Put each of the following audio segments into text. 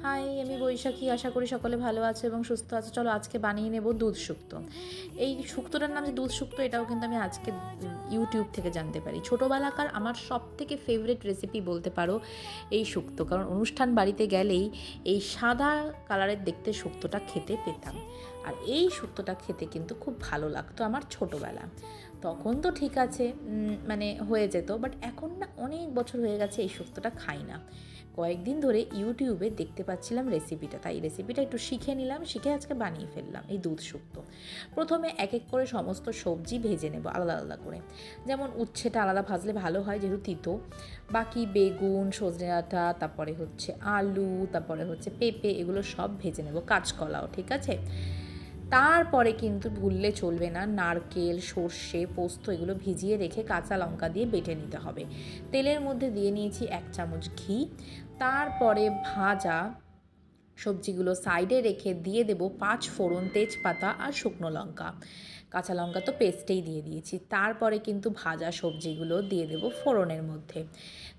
High, আমি বৈশাখী। আশা করি সকলে ভালো আছে এবং সুস্থ আছে। চলো আজকে বানিয়ে নেব দুধ শুক্তো। এই শুক্তোটার নাম যে দুধ শুক্তো, এটাও কিন্তু আমি আজকে ইউটিউব থেকে জানতে পারি। ছোটোবেলাকার আমার সব থেকে ফেভারিট রেসিপি বলতে পারো এই শুক্তো, কারণ অনুষ্ঠান বাড়িতে গেলেই এই সাদা কালারের দেখতে শুক্তোটা খেতে পেতাম। আর এই শুক্তোটা খেতে কিন্তু খুব ভালো লাগতো আমার ছোটোবেলা। তখন তো ঠিক আছে, মানে হয়ে যেত, বাট এখন না অনেক বছর হয়ে গেছে এই শুক্তোটা খাই না। কয়েকদিন ধরে ইউটিউবে দেখতে পাচ্ছিলাম রেসিপিটা, তাই রেসিপিটা একটু শিখে নিলাম, শিখে আজকে বানিয়ে ফেললাম এই দুধ শুক্তো। প্রথমে এক এক করে সমস্ত সবজি ভেজে নেব আলাদা আলাদা করে। যেমন উচ্ছেটা আলাদা ভাজলে ভালো হয়, যেহেতু তিতো। বাকি বেগুন, সজনে ডাঁটা, তারপরে হচ্ছে আলু, তারপরে হচ্ছে পেঁপে, এগুলো সব ভেজে নেব, কাঁচকলাও, ঠিক আছে। তারপরে কিন্তু ভুললে চলবে না, নারকেল, সর্ষে, পোস্ত এগুলো ভিজিয়ে রেখে কাঁচা লঙ্কা দিয়ে বেটে নিতে হবে। তেলের মধ্যে দিয়ে নিয়েছি 1 চামচ ঘি। তারপরে ভাজা সবজিগুলো সাইডে রেখে দিয়ে দেবো 5 ফোড়ন, তেজপাতা আর শুকনো লঙ্কা। কাঁচা লঙ্কা তো পেস্টেই দিয়ে দিয়েছি। তারপরে কিন্তু ভাজা সবজিগুলো দিয়ে দেবো ফোড়নের মধ্যে।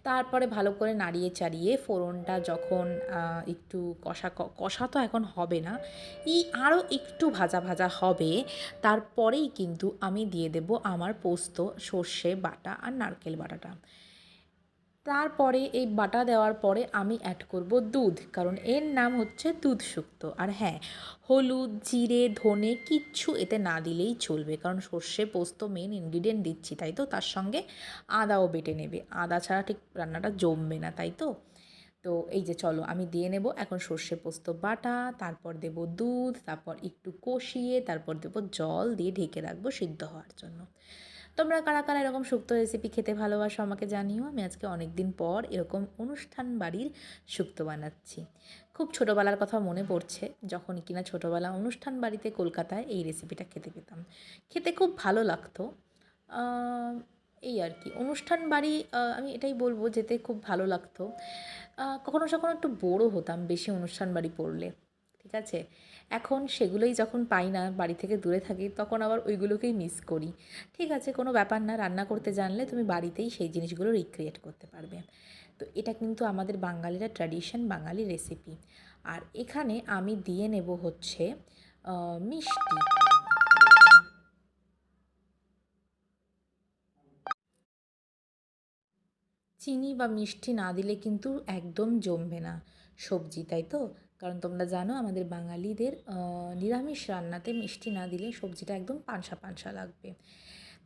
তারপরে ভালো করে নাড়িয়ে চাড়িয়ে ফোড়নটা যখন একটু কষা তো এখন হবে না, আরও একটু ভাজা ভাজা হবে, তারপরেই কিন্তু আমি দিয়ে দেবো আমার পোস্ত, সর্ষে বাটা আর নারকেল বাটাটা। তারপরে এই বাটা দেওয়ার পরে আমি অ্যাড করব দুধ, কারণ এর নাম হচ্ছে দুধ শুক্তো। আর হ্যাঁ, হলুদ, জিরে, ধনে কিচ্ছু এতে না দিলেই চলবে, কারণ সর্ষে পোস্ত মেন ইনগ্রিডিয়েন্ট দিচ্ছি, তাই তো। তার সঙ্গে আদাও বেটে নেবে, আদা ছাড়া ঠিক রান্নাটা জমবে না, তাই তো। তো এই যে চলো আমি দিয়ে নেব এখন সর্ষে পোস্ত বাটা, তারপর দেব দুধ, তারপর একটু কষিয়ে তারপর দেব জল দিয়ে ঢেকে রাখবো সিদ্ধ হওয়ার জন্য। তোমরা কারা কারা এরকম শুক্তো রেসিপি খেতে ভালোবাসো আমাকে জানিও। আমি আজকে অনেক দিন পর এরকম অনুষ্ঠান বাড়ির শুক্তো বানাচ্ছি। খুব ছোটোবেলার কথা মনে পড়ছে, যখন কিনা ছোটোবেলা অনুষ্ঠান বাড়িতে কলকাতায় এই রেসিপিটা খেতে পেতাম। খেতে খুব ভালো লাগতো। এই আর কি অনুষ্ঠান বাড়ি, আমি এটাই বলবো, যেতে খুব ভালো লাগতো। কখনো কখনো একটু বোরও হতাম বেশি অনুষ্ঠান বাড়ি পড়লে, ঠিক আছে। এখন সেগুলোই যখন পাই না, বাড়ি থেকে দূরে থাকি, তখন আবার ওইগুলোকেই মিস করি। ঠিক আছে, কোনো ব্যাপার না, রান্না করতে জানলে তুমি বাড়িতেই সেই জিনিসগুলো রিক্রিয়েট করতে পারবে। তো এটা কিন্তু আমাদের বাঙালিরা ট্র্যাডিশন, বাঙালি রেসিপি। আর এখানে আমি দিয়ে নেব হচ্ছে মিষ্টি। চিনি বা মিষ্টি না দিলে কিন্তু একদম জমবে না সবজি, তাই তো। কারণ তোমরা জানো আমাদের বাঙালিদের নিরামিষ রান্নাতে মিষ্টি না দিলে সবজিটা একদম পানসা পানসা লাগবে।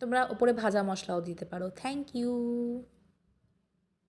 তোমরা ওপরে ভাজা মশলাও দিতে পারো। Thank you.